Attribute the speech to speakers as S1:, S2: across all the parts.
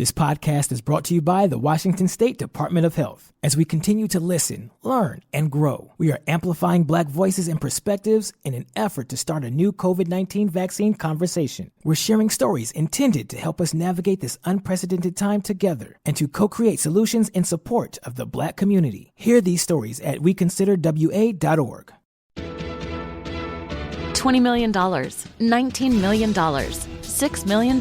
S1: This podcast is brought to you by the Washington State Department of Health. As we continue to listen, learn, and grow, we are amplifying Black voices and perspectives in an effort to start a new COVID-19 vaccine conversation. We're sharing stories intended to help us navigate this unprecedented time together and to co-create solutions in support of the Black community. Hear these stories at weconsiderwa.org.
S2: $20 million, $19 million, $6 million.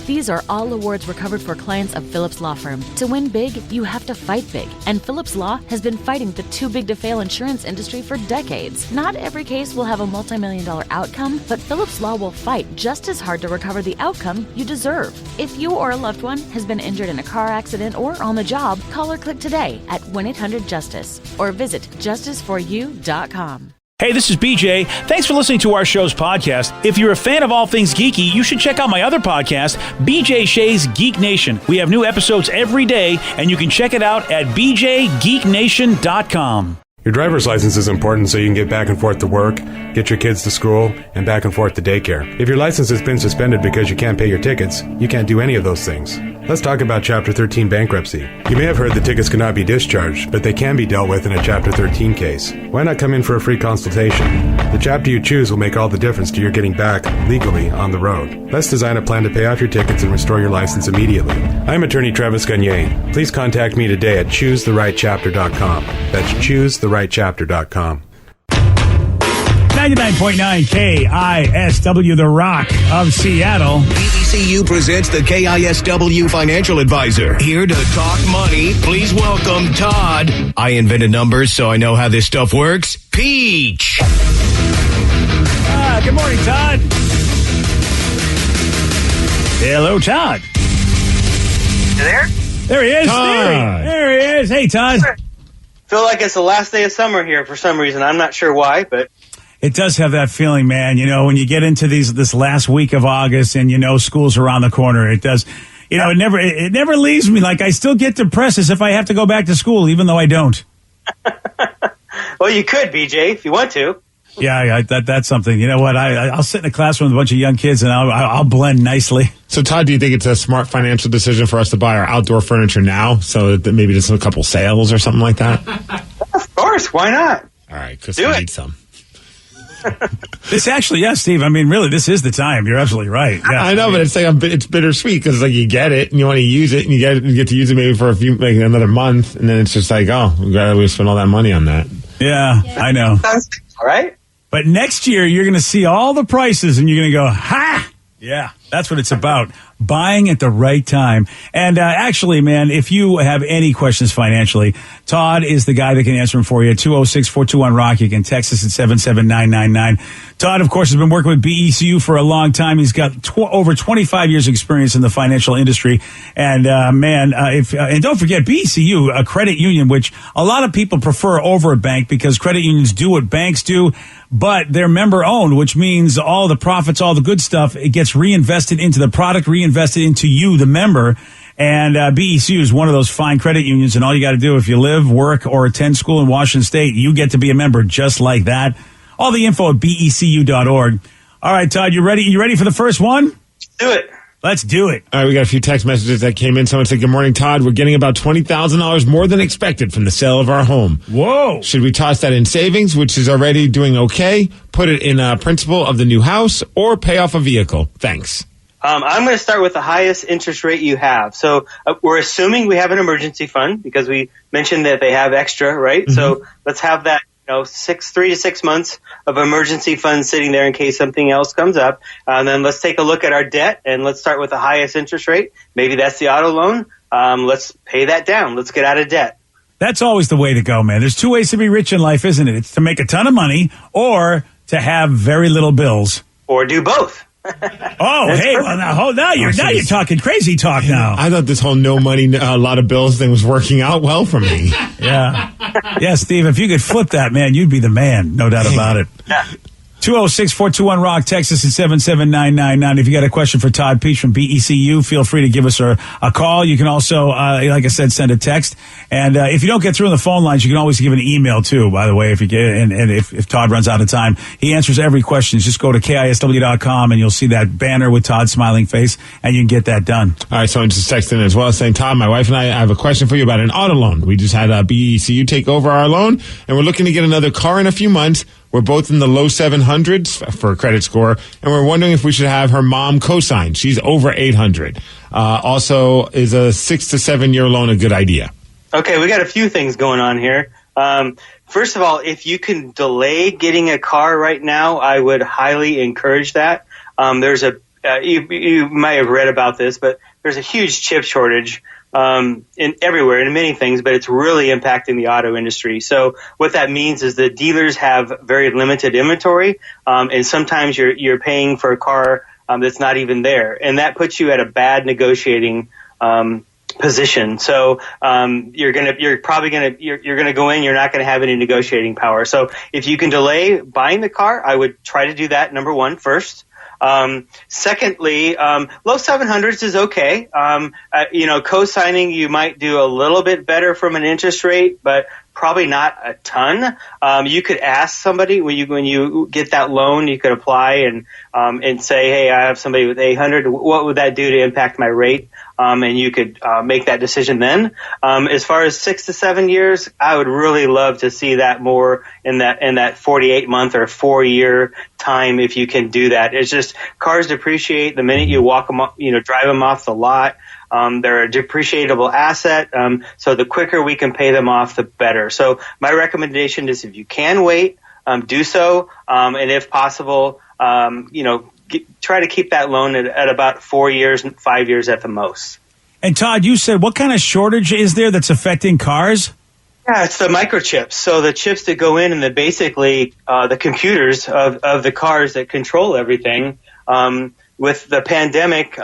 S2: These are all awards recovered for clients of Phillips Law Firm. To win big, you have to fight big. And Phillips Law has been fighting the too-big-to-fail insurance industry for decades. Not every case will have a multi-million-dollar outcome, but Phillips Law will fight just as hard to recover the outcome you deserve. If you or a loved one has been injured in a car accident or on the job, call or click today at 1-800-JUSTICE or visit justiceforyou.com.
S3: Hey, this is BJ. Thanks for listening to our show's podcast. If you're a fan of all things geeky, you should check out my other podcast, BJ Shea's Geek Nation. We have new episodes every day, and you can check it out at bjgeeknation.com.
S4: Your driver's license is important so you can get back and forth to work, get your kids to school, and back and forth to daycare. If your license has been suspended because you can't pay your tickets, you can't do any of those things. Let's talk about Chapter 13 bankruptcy. You may have heard that tickets cannot be discharged, but they can be dealt with in a Chapter 13 case. Why not come in for a free consultation? The chapter you choose will make all the difference to your getting back legally on the road. Let's design a plan to pay off your tickets and restore your license immediately. I'm attorney Travis Gagne. Please contact me today at choosetherightchapter.com. That's choosetherightchapter.com.
S3: 99.9 KISW, the Rock of Seattle.
S5: BECU presents the KISW Financial Advisor. Here to talk money, please welcome Todd. I invented numbers, so I know how this stuff works. Peach.
S3: Good morning, Todd. Hello, Todd.
S6: You there?
S3: There he is. There he is. Hey, Todd.
S6: Feel like it's the last day of summer here for some reason. I'm not sure why, but
S3: it does have that feeling, man. You know, when you get into this last week of August and, you know, school's around the corner, it does, you know, it never leaves me. Like, I still get depressed as if I have to go back to school, even though I don't.
S6: Well, you could, BJ, if you want to.
S3: Yeah, that's something. You know what? I'll sit in a classroom with a bunch of young kids and I'll blend nicely.
S7: So, Todd, do you think it's a smart financial decision for us to buy our outdoor furniture now, so that maybe just a couple sales or something like that?
S6: Of course, why not?
S7: All right, because we need some.
S3: This actually, yeah, Steve. I mean, really, this is the time. You're absolutely right. Yeah,
S7: I know, but it's like it's bittersweet because like you get it and you want to use it and you get to use it maybe for another month, and then it's just like, oh, we spent all that money on that.
S3: Yeah, I know.
S6: Sounds all right.
S3: But next year, you're going to see all the prices, and you're going to go, ha! Yeah, that's what it's about. Buying at the right time. And actually, man, if you have any questions financially, Todd is the guy that can answer them for you. 206-421-ROCK. You can text us at 77999. Todd, of course, has been working with BECU for a long time. He's got over 25 years experience in the financial industry. And and don't forget, BECU, a credit union, which a lot of people prefer over a bank because credit unions do what banks do, but they're member owned, which means all the profits, all the good stuff, it gets reinvested into the product, reinvested into you, the member. And BECU is one of those fine credit unions. And all you got to do if you live, work, or attend school in Washington State, you get to be a member just like that. All the info at becu.org. All right, Todd, you ready? You ready for the first one?
S6: Do it.
S3: Let's do it.
S7: All right, we got a few text messages that came in. Someone said, good morning, Todd. We're getting about $20,000 more than expected from the sale of our home.
S3: Whoa.
S7: Should we toss that in savings, which is already doing okay, put it in principal of the new house, or pay off a vehicle? Thanks.
S6: I'm going to start with the highest interest rate you have. So we're assuming we have an emergency fund because we mentioned that they have extra, right? Mm-hmm. So let's have that, 3 to 6 months of emergency funds sitting there in case something else comes up. And then let's take a look at our debt and let's start with the highest interest rate. Maybe that's the auto loan. Let's pay that down. Let's get out of debt.
S3: That's always the way to go, man. There's two ways to be rich in life, isn't it? It's to make a ton of money or to have very little bills.
S6: Or do both.
S3: Now you're talking crazy talk now.
S7: I thought this whole no money, a lot of bills thing was working out well for me.
S3: Yeah, Steve, if you could flip that, man, you'd be the man, no doubt about it.
S6: Yeah.
S3: 206-421-ROCK, Texas at 77999. If you got a question for Todd Peach from BECU, feel free to give us a call. You can also, like I said, send a text. And if you don't get through on the phone lines, you can always give an email too, by the way, if you get, and if Todd runs out of time. He answers every question. Just go to KISW.com and you'll see that banner with Todd's smiling face, and you can get that done.
S7: All right, someone just texted in as well saying, Todd, my wife and I have a question for you about an auto loan. We just had BECU take over our loan, and we're looking to get another car in a few months. We're both in the low 700s for credit score, and we're wondering if we should have her mom co-sign. She's over 800. Also, is a 6 to 7 year loan a good idea?
S6: Okay, we got a few things going on here. First of all, if you can delay getting a car right now, I would highly encourage that. There's you might have read about this, but there's a huge chip shortage in everywhere in many things, but it's really impacting the auto industry. So what that means is the dealers have very limited inventory, and sometimes you're paying for a car that's not even there, and that puts you at a bad negotiating position. So you're gonna go in, you're not gonna have any negotiating power. So if you can delay buying the car, I would try to do that, number one, first. Secondly, low 700s is okay. Co-signing, you might do a little bit better from an interest rate, but probably not a ton. You could ask somebody when you get that loan, you could apply and say, hey, I have somebody with 800. What would that do to impact my rate? And you could make that decision then. As far as 6 to 7 years, I would really love to see that more in that 48 month or 4 year time if you can do that. It's just cars depreciate the minute you walk them, drive them off the lot. They're a depreciable asset, so the quicker we can pay them off, the better. So my recommendation is if you can wait, do so, and if possible, try to keep that loan at about 4 years, 5 years at the most.
S3: And Todd, you said what kind of shortage is there that's affecting cars?
S6: Yeah, it's the microchips. So the chips that go in and basically the computers of the cars that control everything. With the pandemic,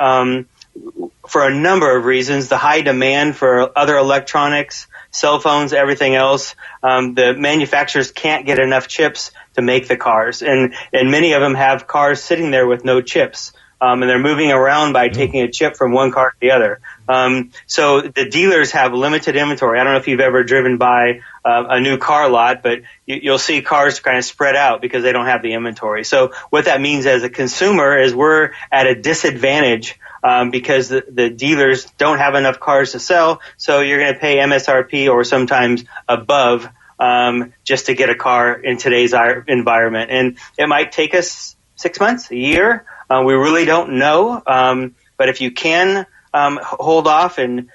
S6: for a number of reasons, the high demand for other electronics, cell phones, everything else, the manufacturers can't get enough chips to make the cars. And many of them have cars sitting there with no chips. And they're moving around by taking a chip from one car to the other. So the dealers have limited inventory. I don't know if you've ever driven by a new car lot, but you'll see cars kind of spread out because they don't have the inventory. So what that means as a consumer is we're at a disadvantage because the dealers don't have enough cars to sell. So you're going to pay MSRP or sometimes above just to get a car in today's environment. And it might take us 6 months, a year. We really don't know. But if you can hold off and,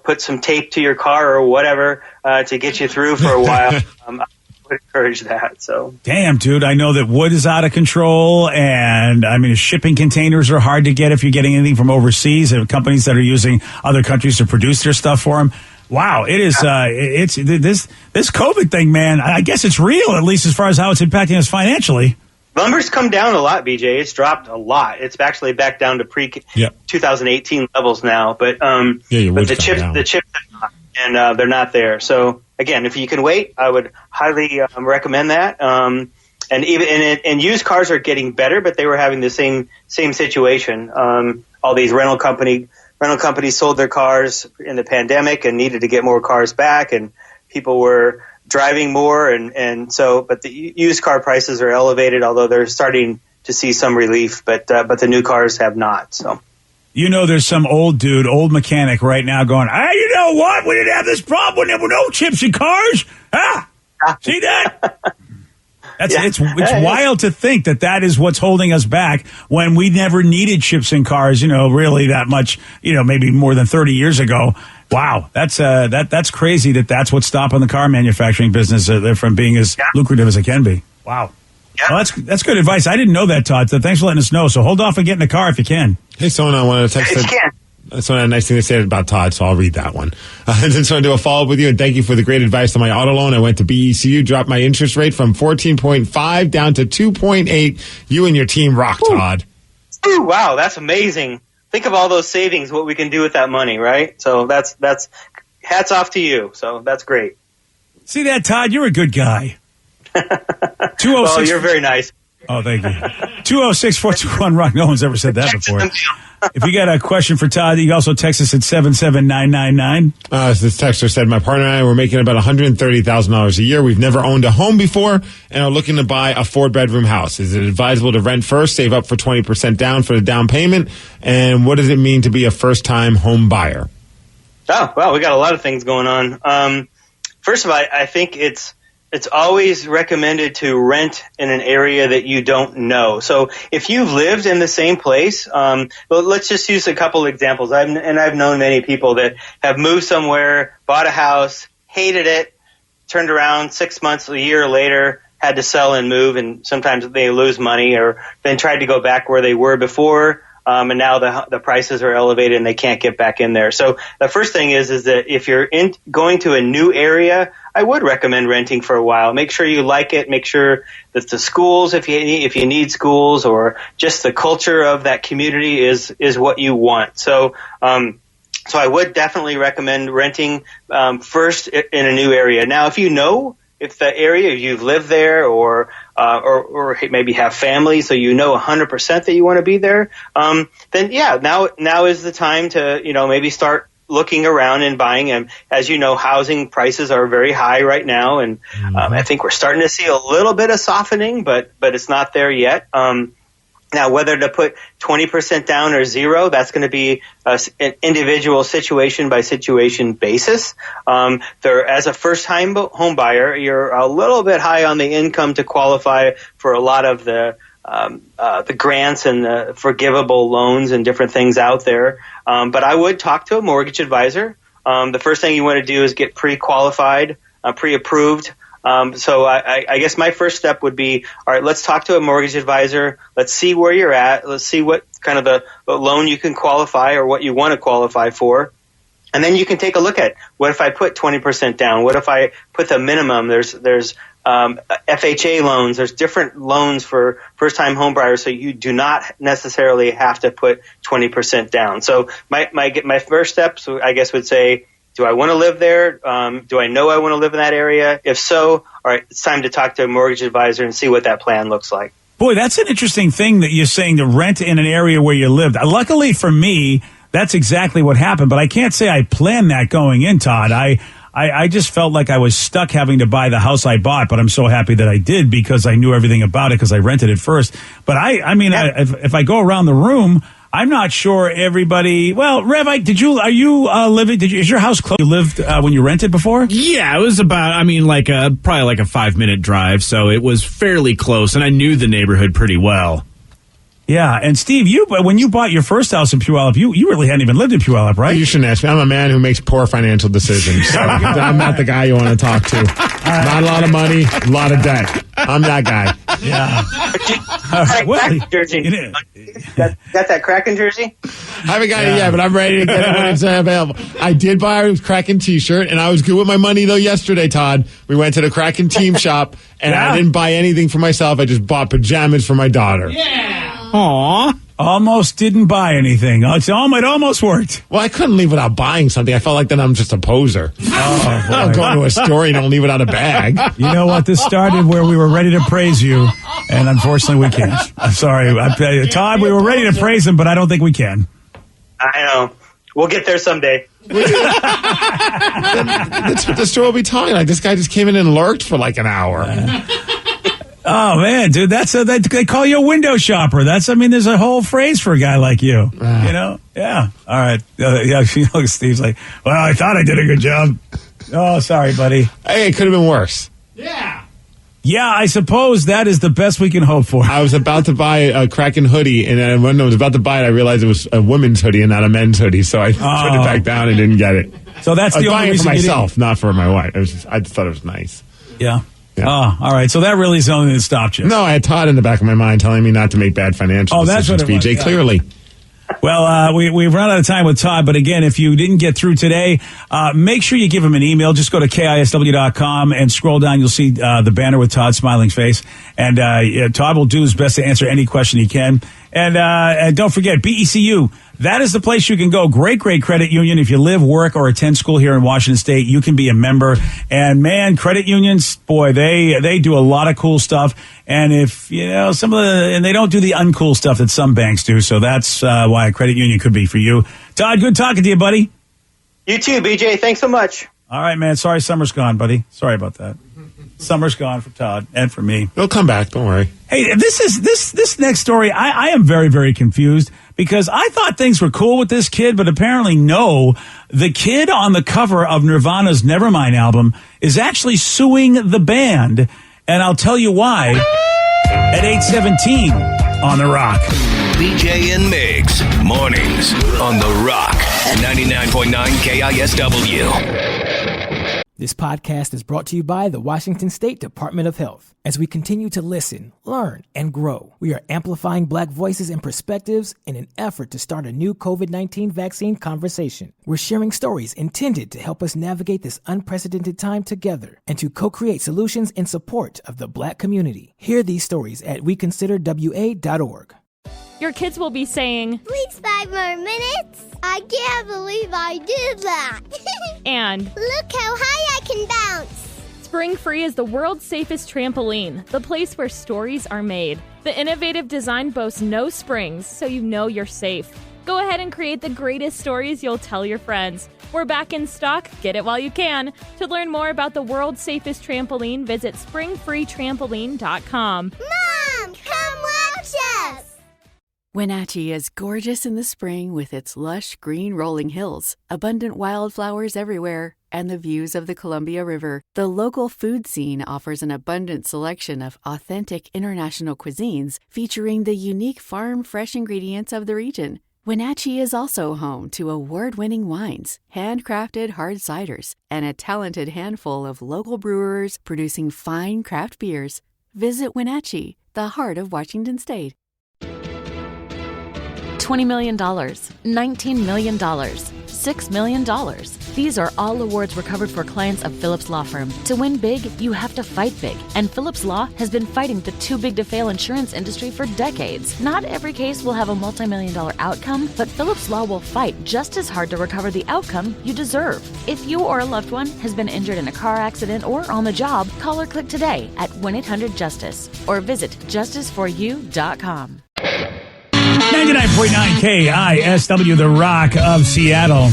S6: put some tape to your car or whatever to get you through for a while, I would encourage that. So,
S3: damn, dude, I know that wood is out of control, and shipping containers are hard to get if you're getting anything from overseas. There are companies that are using other countries to produce their stuff for them. Wow, it is. It's this COVID thing, man. I guess it's real, at least as far as how it's impacting us financially.
S6: Lumber's come down a lot, BJ. It's dropped a lot. It's actually back down to pre-2018 levels now. But the chips are not, and they're not there. So again, if you can wait, I would highly recommend that. And even used cars are getting better, but they were having the same situation. All these rental companies sold their cars in the pandemic and needed to get more cars back, and people were driving more, but the used car prices are elevated, although they're starting to see some relief, but the new cars have not. So,
S3: there's some old mechanic right now going, hey, you know what? We didn't have this problem when there were no chips in cars. See that? It's wild to think that is what's holding us back when we never needed chips in cars, really that much, maybe more than 30 years ago. Wow, that's crazy that's what's stopping the car manufacturing business from being as lucrative as it can be. Wow. Yeah. Well, that's good advice. I didn't know that, Todd. So thanks for letting us know. So hold off on getting a car if you can.
S7: Hey, someone I wanted to text that. That's one nice thing they said about Todd, so I'll read that one. I just want to do a follow-up with you, and thank you for the great advice on my auto loan. I went to BECU, dropped my interest rate from 14.5 down to 2.8. You and your team rock, Todd.
S6: Ooh, wow, that's amazing. Think of all those savings, what we can do with that money, right? So that's hats off to you. So that's great.
S3: See that, Todd? You're a good guy.
S6: Well, you're very nice.
S3: Oh, thank you. 206-421-ROCK. No one's ever said that before. If you got a question for Todd, you can also text us at 77999.
S7: This texter said, my partner and I were making about $130,000 a year. We've never owned a home before and are looking to buy a 4-bedroom house. Is it advisable to rent first, save up for 20% down for the down payment? And what does it mean to be a first-time home buyer?
S6: Oh, well, we got a lot of things going on. First of all, I think it's always recommended to rent in an area that you don't know. So if you've lived in the same place, well, let's just use a couple examples. I've known many people that have moved somewhere, bought a house, hated it, turned around 6 months, a year later, had to sell and move, and sometimes they lose money, or then tried to go back where they were before. And now the prices are elevated and they can't get back in there. So the first thing is that if you're going to a new area, I would recommend renting for a while. Make sure you like it. Make sure that the schools, if you need schools, or just the culture of that community is what you want. So I would definitely recommend renting first in a new area. Now, if the area you've lived there, or maybe have family, so 100% that you want to be there, then yeah, now is the time to maybe start looking around and buying. And as you know, housing prices are very high right now, and I think we're starting to see a little bit of softening, but it's not there yet. Now, whether to put 20% down or zero, that's going to be an individual situation by situation basis. As a first-time home buyer, you're a little bit high on the income to qualify for a lot of the grants and the forgivable loans and different things out there. But I would talk to a mortgage advisor. The first thing you want to do is get pre-qualified, pre-approved. So I guess my first step would be, all right, let's talk to a mortgage advisor. Let's see where you're at. Let's see what kind of the loan you can qualify or what you want to qualify for. And then you can take a look at, what if I put 20% down? What if I put the minimum? There's FHA loans. There's different loans for first-time home buyers, so you do not necessarily have to put 20% down. So my first steps, I guess, would say, do I want to live there? Do I know I want to live in that area? If so, all right, it's time to talk to a mortgage advisor and see what that plan looks like.
S3: Boy, that's an interesting thing that you're saying, to rent in an area where you lived. Luckily for me, that's exactly what happened, but I can't say I planned that going in, Todd. I just felt like I was stuck having to buy the house I bought, but I'm so happy that I did, because I knew everything about it because I rented it first. But if I go around the room, I'm not sure everybody. Well, Rev, is your house close? You lived when you rented before?
S8: Yeah, it was about, probably like a 5-minute drive. So it was fairly close, and I knew the neighborhood pretty well.
S3: Yeah, and Steve, when you bought your first house in Puyallup, you really hadn't even lived in Puyallup, right?
S7: You shouldn't ask me. I'm a man who makes poor financial decisions. So I'm not the guy you want to talk to. Not a lot of money, a lot of debt. I'm that guy.
S3: Yeah.
S6: Got that Kraken jersey?
S7: I haven't got it yet, but I'm ready to get it when it's available. I did buy a Kraken t-shirt, and I was good with my money, though, yesterday, Todd. We went to the Kraken team shop, and I didn't buy anything for myself. I just bought pajamas for my daughter.
S8: Yeah.
S3: Aw. Almost didn't buy anything. It almost worked.
S7: Well, I couldn't leave without buying something. I felt like then I'm just a poser. I don't go to a store and don't leave without a bag.
S3: You know what? This started where we were ready to praise you, and unfortunately we can't. I'm sorry. Todd, we were ready to praise him, but I don't think we can.
S6: I know. We'll get there someday.
S7: The store will be talking like, this guy just came in and lurked for like an hour.
S3: Oh man, dude, they call you a window shopper. There's a whole phrase for a guy like you. Yeah. All right. Steve's like, well, I thought I did a good job. Oh, sorry, buddy.
S7: Hey, it could have been worse.
S8: Yeah.
S3: Yeah, I suppose that is the best we can hope for.
S7: I was about to buy a Kraken hoodie, and when I was about to buy it, I realized it was a woman's hoodie and not a men's hoodie, so I put it back down and didn't get it.
S3: So that's the only reason
S7: for myself, not for my wife. I just thought it was nice.
S3: Yeah. Oh, all right. So that really is the only thing that stopped you.
S7: No, I had Todd in the back of my mind telling me not to make bad financial decisions, PJ, clearly.
S3: Well, we've run out of time with Todd, but again, if you didn't get through today, make sure you give him an email. Just go to KISW.com and scroll down. You'll see the banner with Todd's smiling face. And Todd will do his best to answer any question he can. And don't forget, BECU. That is the place you can go. Great credit union. If you live, work, or attend school here in Washington State, you can be a member. And man, credit unions, boy, they do a lot of cool stuff. And if, and they don't do the uncool stuff that some banks do. So that's why a credit union could be for you. Todd, good talking to you, buddy.
S6: You too, BJ. Thanks so much.
S3: All right, man. Sorry summer's gone, buddy. Sorry about that. Summer's gone for Todd and for me.
S7: He'll come back. Don't worry.
S3: Hey, this next story, I am very, very confused because I thought things were cool with this kid, but apparently no. The kid on the cover of Nirvana's Nevermind album is actually suing the band, and I'll tell you why at 8:17 on The Rock.
S5: BJ and Migs, mornings on The Rock, 99.9 KISW.
S1: This podcast is brought to you by the Washington State Department of Health. As we continue to listen, learn, and grow, we are amplifying Black voices and perspectives in an effort to start a new COVID-19 vaccine conversation. We're sharing stories intended to help us navigate this unprecedented time together and to co-create solutions in support of the Black community. Hear these stories at weconsiderwa.org.
S9: Your kids will be saying,
S10: "Please, 5 more minutes. I can't believe I did that."
S9: and
S10: "Look how high I can bounce."
S9: Spring Free is the world's safest trampoline, the place where stories are made. The innovative design boasts no springs, so you know you're safe. Go ahead and create the greatest stories you'll tell your friends. We're back in stock. Get it while you can. To learn more about the world's safest trampoline, visit springfreetrampoline.com.
S10: Mom, come watch us.
S11: Wenatchee is gorgeous in the spring with its lush green rolling hills, abundant wildflowers everywhere, and the views of the Columbia River. The local food scene offers an abundant selection of authentic international cuisines featuring the unique farm-fresh ingredients of the region. Wenatchee is also home to award-winning wines, handcrafted hard ciders, and a talented handful of local brewers producing fine craft beers. Visit Wenatchee, the heart of Washington State.
S2: $20 million, $19 million, $6 million. These are all awards recovered for clients of Phillips Law Firm. To win big, you have to fight big. And Phillips Law has been fighting the too-big-to-fail insurance industry for decades. Not every case will have a multi-million-dollar outcome, but Phillips Law will fight just as hard to recover the outcome you deserve. If you or a loved one has been injured in a car accident or on the job, call or click today at 1-800-JUSTICE or visit justiceforyou.com.
S3: 99.9 KISW, The Rock of Seattle.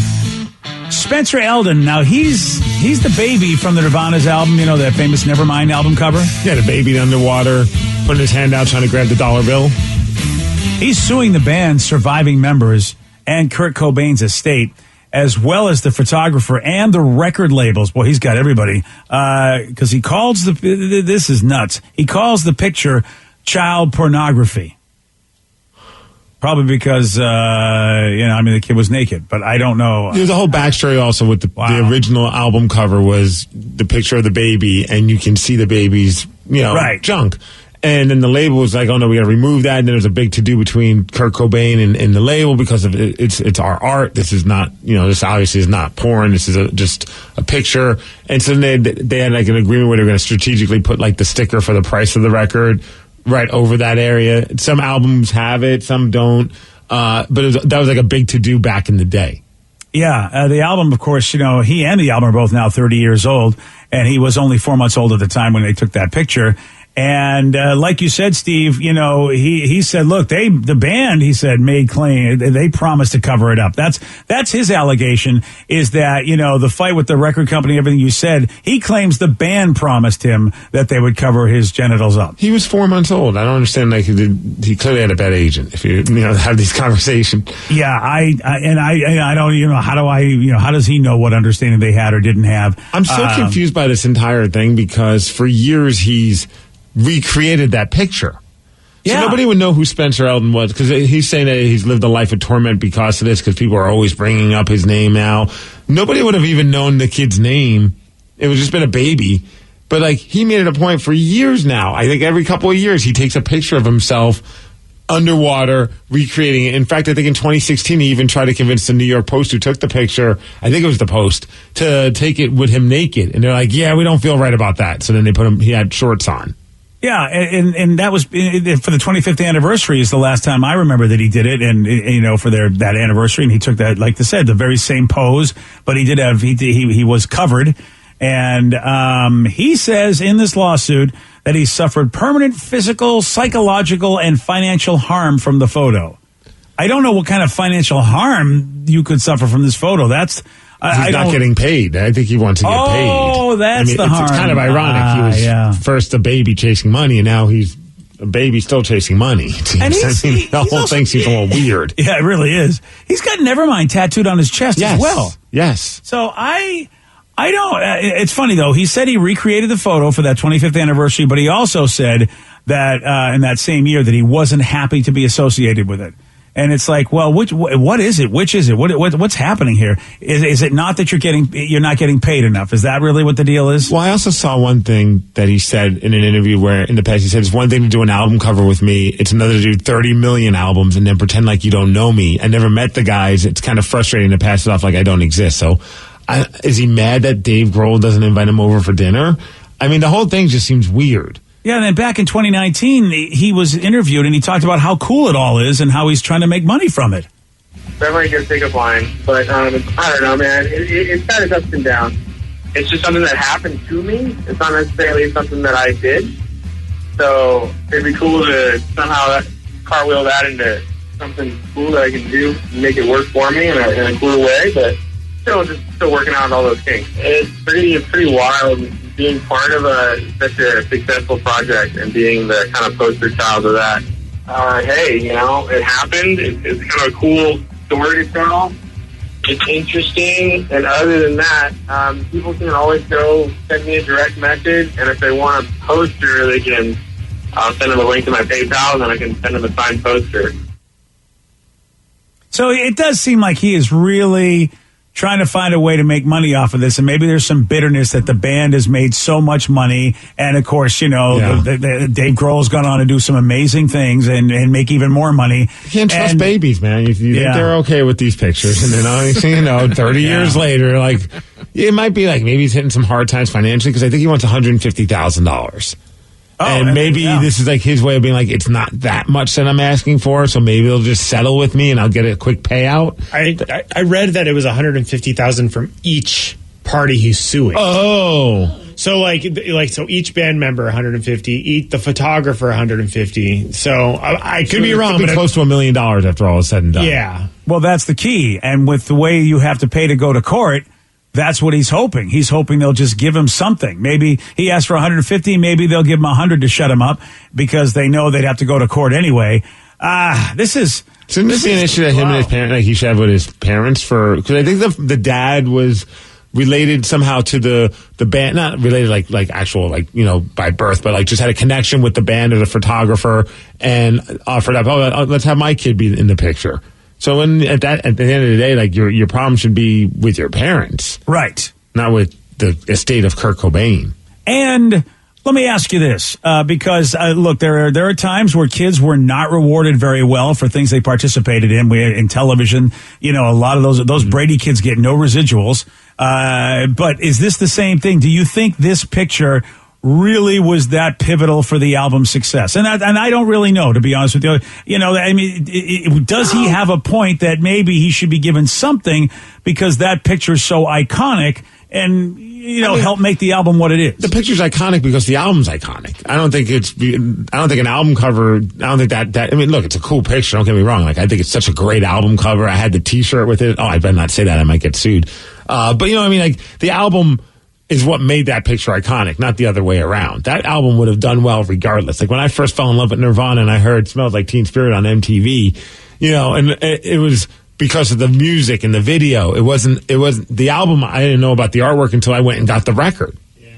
S3: Spencer Eldon. Now, he's the baby from the Nirvana's album, that famous Nevermind album cover.
S7: Yeah, the baby underwater, putting his hand out trying to grab the dollar bill.
S3: He's suing the band's surviving members and Kurt Cobain's estate, as well as the photographer and the record labels. Boy, he's got everybody. Because he calls this is nuts. He calls the picture child pornography. Probably because, the kid was naked, but I don't know.
S7: There's a whole backstory also with the original album cover was the picture of the baby, and you can see the baby's, junk. And then the label was like, oh no, we got to remove that. And then there's a big to-do between Kurt Cobain and the label because of it's our art. This is not, this obviously is not porn. This is just a picture. And so they had like an agreement where they're going to strategically put like the sticker for the price of the record right over that area. Some albums have it, some don't. But that was like a big to-do back in the day.
S3: Yeah, the album, of course, he and the album are both now 30 years old, and he was only 4 months old at the time when they took that picture. And like you said, Steve, he said, look, the band, he said, made claim, they promised to cover it up. That's his allegation, is that, the fight with the record company, everything you said, he claims the band promised him that they would cover his genitals up.
S7: He was 4 months old. I don't understand, he clearly had a bad agent if you have these conversations.
S3: Yeah, I don't, how does he know what understanding they had or didn't have?
S7: I'm so confused by this entire thing because for years he's recreated that picture. So nobody would know who Spencer Eldon was because he's saying that he's lived a life of torment because of this, because people are always bringing up his name now. Nobody would have even known the kid's name. It would just been a baby. But he made it a point for years now. I think every couple of years he takes a picture of himself underwater, recreating it. In fact, I think in 2016 he even tried to convince the New York Post, who took the picture, I think it was the Post, to take it with him naked. And they're like, yeah, we don't feel right about that. So then he had shorts on.
S3: Yeah, and that was for the 25th anniversary is the last time I remember that he did it, and for that anniversary, and he took that, like I said, the very same pose, but he did have he was covered, and he says in this lawsuit that he suffered permanent physical, psychological, and financial harm from the photo. I don't know what kind of financial harm you could suffer from this photo. He's
S7: not getting paid. I think he wants to get paid.
S3: Oh, that's the harm.
S7: It's kind of ironic. He was first a baby chasing money, and now he's a baby still chasing money.
S3: And
S7: the whole thing seems a little weird.
S3: Yeah, it really is. He's got Nevermind tattooed on his chest as well.
S7: Yes.
S3: So I don't. It's funny though. He said he recreated the photo for that 25th anniversary, but he also said that in that same year that he wasn't happy to be associated with it. And it's like, well, what is it? Which is it? What's happening here? Is it not that you're not getting paid enough? Is that really what the deal is?
S7: Well, I also saw one thing that he said in an interview where in the past he said, it's one thing to do an album cover with me. It's another to do 30 million albums and then pretend like you don't know me. I never met the guys. It's kind of frustrating to pass it off like I don't exist. So is he mad that Dave Grohl doesn't invite him over for dinner? I mean, the whole thing just seems weird.
S3: Yeah, and then back in 2019, he was interviewed and he talked about how cool it all is and how he's trying to make money from it.
S12: Definitely a good pickup line, but I don't know, man. It's kind of ups and downs. It's just something that happened to me. It's not necessarily something that I did. So it'd be cool to somehow cartwheel that into something cool that I can do, make it work for me in a cool way, but still working out all those kinks. It's pretty wild being part of such a successful project and being the kind of poster child of that. Hey, it happened. It's kind of a cool story to tell. It's interesting, and other than that, people can always go send me a direct message, and if they want a poster, they can. I'll send them a link to my PayPal, and then I can send them a signed poster.
S3: So it does seem like he is really trying to find a way to make money off of this, and maybe there's some bitterness that the band has made so much money, and of course, Dave Grohl's gone on to do some amazing things and make even more money.
S7: You can't trust babies, man. You think they're okay with these pictures, and then 30 years later, like it might be like maybe he's hitting some hard times financially because I think he wants $150,000. And maybe this is like his way of being like, it's not that much that I'm asking for, so maybe they'll just settle with me and I'll get a quick payout.
S13: I read that it was $150,000 from each party he's suing.
S7: Oh.
S13: So so each band member 150, the photographer 150. So I could be wrong,
S7: but close to $1 million after all is said and done.
S13: Yeah.
S3: Well, that's the key. And with the way you have to pay to go to court, that's what he's hoping. He's hoping they'll just give him something. Maybe he asked for 150. Maybe they'll give him 100 to shut him up because they know they'd have to go to court anyway.
S7: Shouldn't this be an issue that him and his parents, like he should have with his parents because I think the dad was related somehow to the band, not related like actual by birth, but like just had a connection with the band or the photographer and offered up, let's have my kid be in the picture. So at the end of the day, like your problem should be with your parents,
S3: right?
S7: Not with the estate of Kurt Cobain.
S3: And let me ask you this, because look, there are times where kids were not rewarded very well for things they participated in. In television, a lot of those Brady kids get no residuals. But is this the same thing? Do you think this picture really was that pivotal for the album's success? And I don't really know, to be honest with you. Does he have a point that maybe he should be given something because that picture is so iconic and, help make the album what it is?
S7: The picture's iconic because the album's iconic. I don't think an album cover, look, it's a cool picture, don't get me wrong. Like, I think it's such a great album cover. I had the t-shirt with it. Oh, I better not say that. I might get sued. But the album is what made that picture iconic, not the other way around. That album would have done well regardless. Like when I first fell in love with Nirvana and I heard Smells Like Teen Spirit on MTV, and it was because of the music and the video. It wasn't the album. I didn't know about the artwork until I went and got the record.
S3: Yeah.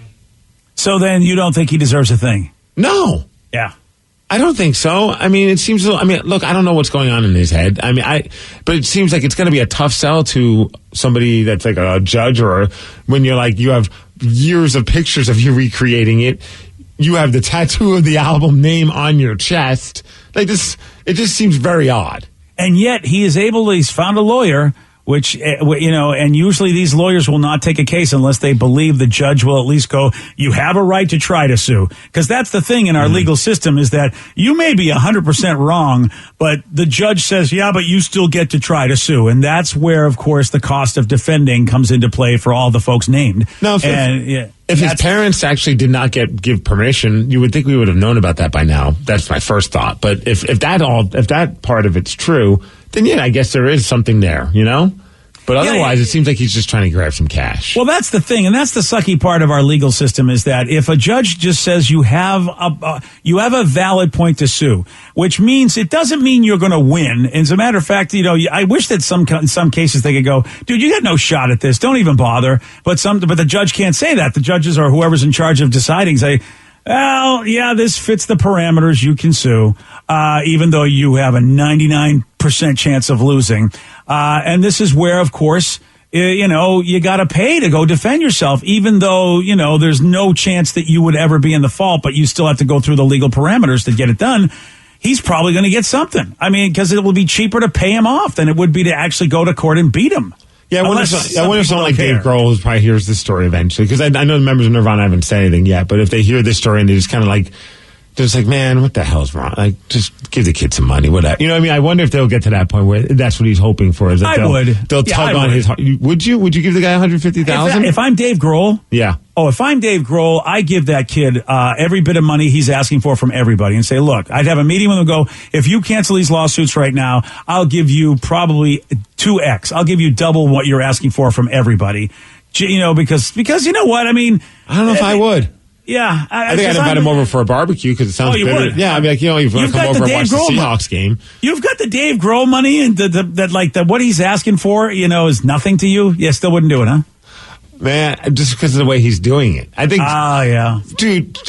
S3: So then you don't think he deserves a thing?
S7: No.
S3: Yeah.
S7: I don't think so. It seems. Look, I don't know what's going on in his head. But it seems like it's going to be a tough sell to somebody that's like a judge, or when you're like you have years of pictures of you recreating it. You have the tattoo of the album name on your chest. Like this, it just seems very odd.
S3: And yet he's found a lawyer which, and usually these lawyers will not take a case unless they believe the judge will at least go, you have a right to try to sue. Because that's the thing in our legal system is that you may be 100% wrong, but the judge says, yeah, but you still get to try to sue. And that's where, of course, the cost of defending comes into play for all the folks named.
S7: Now, if his parents actually did not give permission, you would think we would have known about that by now. That's my first thought. But if that part of it's true, then yeah, I guess there is something there, But otherwise, it seems like he's just trying to grab some cash.
S3: Well, that's the thing, and that's the sucky part of our legal system is that if a judge just says you have a valid point to sue, which means it doesn't mean you're going to win. As a matter of fact, I wish that in some cases they could go, dude, you got no shot at this. Don't even bother. But the judge can't say that. The judges or whoever's in charge of deciding say, well, yeah, this fits the parameters. You can sue, even though you have a 99% chance of losing. And this is where, of course, you got to pay to go defend yourself, even though, there's no chance that you would ever be in the fault, but you still have to go through the legal parameters to get it done. He's probably going to get something. I mean, because it will be cheaper to pay him off than it would be to actually go to court and beat him.
S7: Yeah, I wonder if someone like Dave Grohl probably hears this story eventually, because I know the members of Nirvana haven't said anything yet, but if they hear this story and they just kind of they're just like, man, what the hell's wrong? Like, just give the kid some money, whatever. You know what I mean? I wonder if they'll get to that point where that's what he's hoping for. Is that they'll tug on his heart. Would you give the guy $150,000?
S3: If I'm Dave Grohl?
S7: Yeah.
S3: Oh, if I'm Dave Grohl, I give that kid every bit of money he's asking for from everybody and say, look, I'd have a meeting with him and go, if you cancel these lawsuits right now, I'll give you probably 2x. I'll give you double what you're asking for from everybody. Because you know what? I mean,
S7: I don't know if I would.
S3: Yeah.
S7: I think I'd invite him over for a barbecue because it sounds
S3: you
S7: better.
S3: would.
S7: Yeah, I'd be like, you've want to come over and watch the Seahawks game.
S3: You've got the Dave Grohl money and what he's asking for, is nothing to you. You still wouldn't do it, huh?
S7: Man, just because of the way he's doing it. I think,
S3: yeah.
S7: Dude,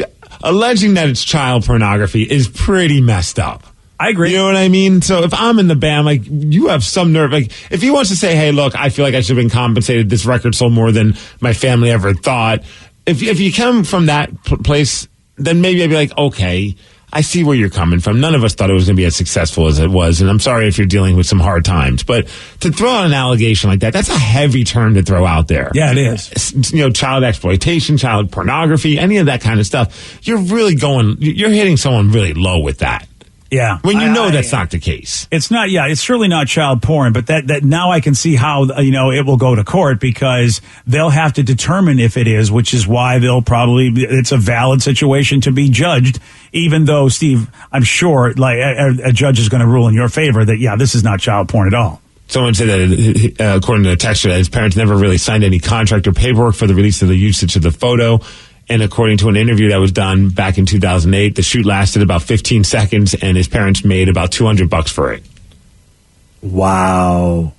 S7: alleging that it's child pornography is pretty messed up.
S3: I agree.
S7: You know what I mean? So if I'm in the band, you have some nerve. If he wants to say, hey, look, I feel like I should have been compensated. This record sold more than my family ever thought. If you come from that place, then maybe I'd be like, okay, I see where you're coming from. None of us thought it was going to be as successful as it was, and I'm sorry if you're dealing with some hard times. But to throw out an allegation like that's a heavy term to throw out there.
S3: Yeah, it is.
S7: Child exploitation, child pornography, any of that kind of stuff. You're hitting someone really low with that.
S3: Yeah.
S7: When that's not the case.
S3: It's not, it's surely not child porn, but that now I can see how, it will go to court because they'll have to determine if it is, which is why it's a valid situation to be judged, even though, Steve, I'm sure a judge is going to rule in your favor that, this is not child porn at all.
S7: Someone said that, according to a texter, that his parents never really signed any contract or paperwork for the release of the usage of the photo. And according to an interview that was done back in 2008, the shoot lasted about 15 seconds, and his parents made about $200 for it.
S3: Wow.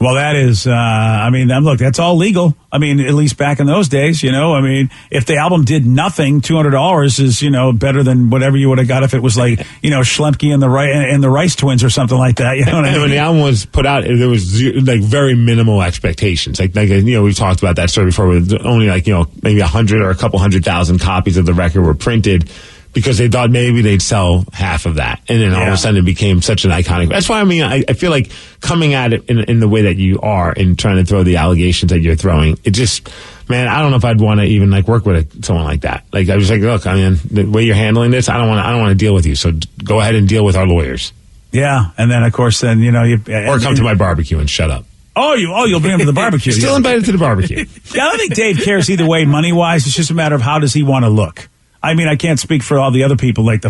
S3: Well, that is, look, that's all legal. I mean, at least back in those days, if the album did nothing, $200 is, better than whatever you would have got if it was Schlemke and the Rice Twins or something like that. You know what I mean?
S7: When the album was put out, there was very minimal expectations. We've talked about that story before with only maybe 100 or a couple 100,000 copies of the record were printed, because they thought maybe they'd sell half of that. And then all of a sudden it became such an iconic. That's why, I feel like coming at it in the way that you are and trying to throw the allegations that you're throwing, it just, man, I don't know if I'd want to even work with someone like that. I was like, look, the way you're handling this, I don't want to deal with you. So go ahead and deal with our lawyers.
S3: Yeah. And then, of course, or
S7: come to my barbecue and shut up.
S3: You'll bring him to the barbecue.
S7: Still invited to the barbecue.
S3: I don't think Dave cares either way money-wise. It's just a matter of how does he want to look. I mean, I can't speak for all the other people but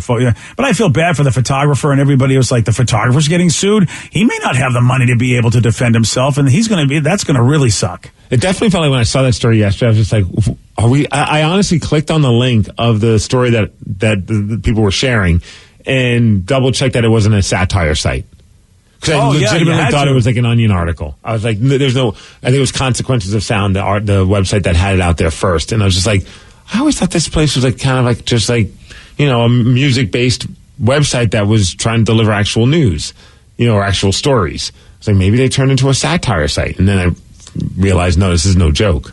S3: I feel bad for the photographer and everybody who's the photographer's getting sued. He may not have the money to be able to defend himself, and that's going to really suck.
S7: It definitely felt like when I saw that story yesterday, I was just like, I honestly clicked on the link of the story that the people were sharing and double checked that it wasn't a satire site. Because I legitimately thought it was an Onion article. I was like, I think it was Consequences of Sound, the website that had it out there first. And I was just like, I always thought this place was a music-based website that was trying to deliver actual news, or actual stories. It's like maybe they turned into a satire site. And then I realized, no, this is no joke.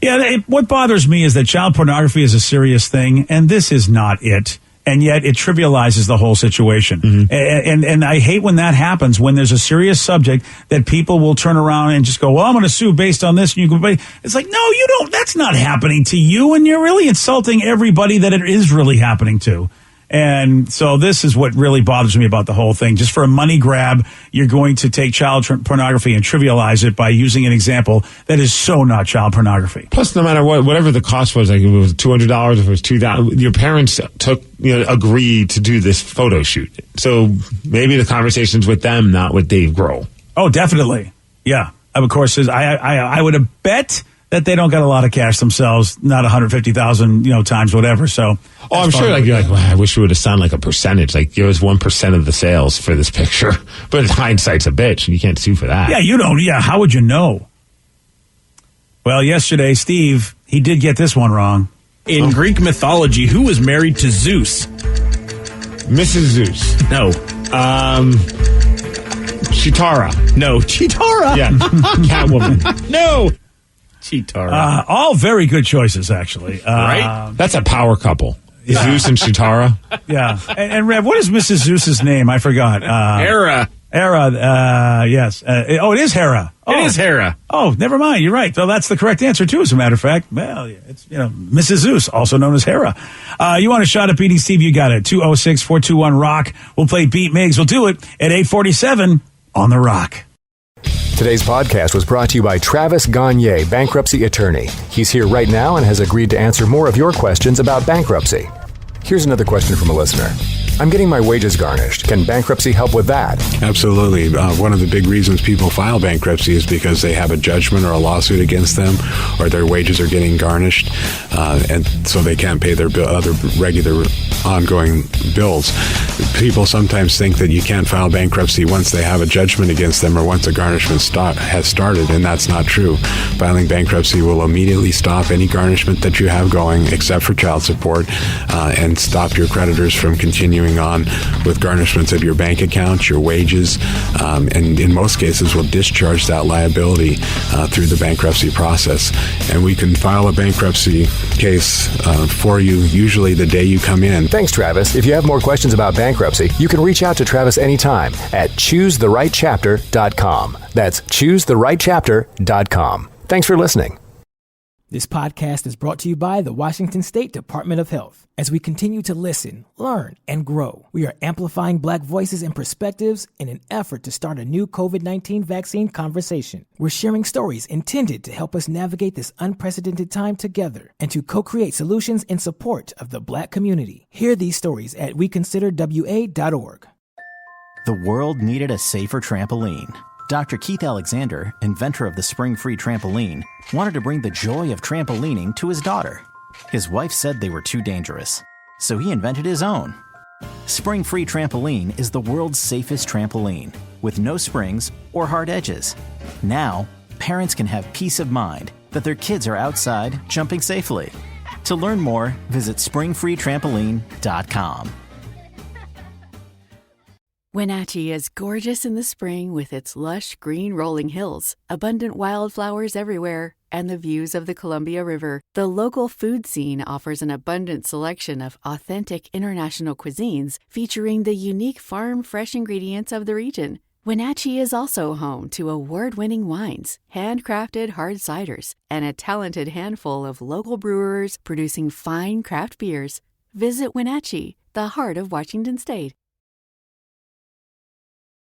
S3: Yeah, what bothers me is that child pornography is a serious thing, and this is not it. and yet it trivializes the whole situation. And I hate when that happens, when there's a serious subject that people will turn around and just go, well, I'm going to sue based on this. And you go, it's like, no, you don't. That's not happening to you. And you're really insulting everybody that it is really happening to. And so this is what really bothers me about the whole thing. Just for a money grab, you're going to take child pornography and trivialize it by using an example that is so not child pornography.
S7: Plus, no matter whatever the cost was, like if it was $200, if it was $2,000, your parents agreed to do this photo shoot. So maybe the conversation's with them, not with Dave Grohl.
S3: Oh, definitely. Yeah. Of course, I would have bet that they don't got a lot of cash themselves, not 150,000, times whatever. So,
S7: I'm sure you're like, well, I wish we would have signed like a percentage, like give us 1% of the sales for this picture. But hindsight's a bitch, and you can't sue for that.
S3: Yeah, you don't. Yeah, how would you know? Well, yesterday, Steve, he did get this one wrong.
S8: In Greek mythology, who was married to Zeus?
S7: Mrs. Zeus.
S8: No.
S7: Chitara.
S8: No, Chitara.
S7: Yeah, Catwoman.
S8: No. Chitara.
S3: All very good choices, actually.
S7: Right? That's a power couple. Yeah. Zeus and Chitara.
S3: Yeah. And Rev, what is Mrs. Zeus's name? I forgot.
S8: Hera.
S3: Hera, yes. It is Hera.
S8: It is Hera.
S3: Oh, never mind. You're right. Well, that's the correct answer, too, as a matter of fact. Well, it's, Mrs. Zeus, also known as Hera. You want a shot at beating Steve? You got it. 206-421-ROCK. We'll play Beat Migs. We'll do it at 8:47 on The Rock.
S14: Today's podcast was brought to you by Travis Gagne, bankruptcy attorney. He's here right now and has agreed to answer more of your questions about bankruptcy. Here's another question from a listener. I'm getting my wages garnished. Can bankruptcy help with that?
S4: Absolutely. One of the big reasons people file bankruptcy is because they have a judgment or a lawsuit against them, or their wages are getting garnished, and so they can't pay their other regular ongoing bills. People sometimes think that you can't file bankruptcy once they have a judgment against them or once a garnishment has started, and that's not true. Filing bankruptcy will immediately stop any garnishment that you have going, except for child support, and stop your creditors from continuing on with garnishments of your bank account, your wages, and in most cases will discharge that liability through the bankruptcy process. And we can file a bankruptcy case for you usually the day you come in.
S14: Thanks, Travis. If you have more questions about bankruptcy, you can reach out to Travis anytime at choosetherightchapter.com. That's choosetherightchapter.com. Thanks for listening.
S1: This podcast is brought to you by the Washington State Department of Health. As we continue to listen, learn, and grow, we are amplifying Black voices and perspectives in an effort to start a new COVID-19 vaccine conversation. We're sharing stories intended to help us navigate this unprecedented time together and to co-create solutions in support of the Black community. Hear these stories at weconsiderwa.org.
S15: The world needed a safer trampoline. Dr. Keith Alexander, inventor of the Spring-Free Trampoline, wanted to bring the joy of trampolining to his daughter. His wife said they were too dangerous, so he invented his own. Spring-Free Trampoline is the world's safest trampoline, with no springs or hard edges. Now, parents can have peace of mind that their kids are outside jumping safely. To learn more, visit springfreetrampoline.com.
S11: Wenatchee is gorgeous in the spring with its lush green rolling hills, abundant wildflowers everywhere, and the views of the Columbia River. The local food scene offers an abundant selection of authentic international cuisines featuring the unique farm-fresh ingredients of the region. Wenatchee is also home to award-winning wines, handcrafted hard ciders, and a talented handful of local brewers producing fine craft beers. Visit Wenatchee, the heart of Washington State.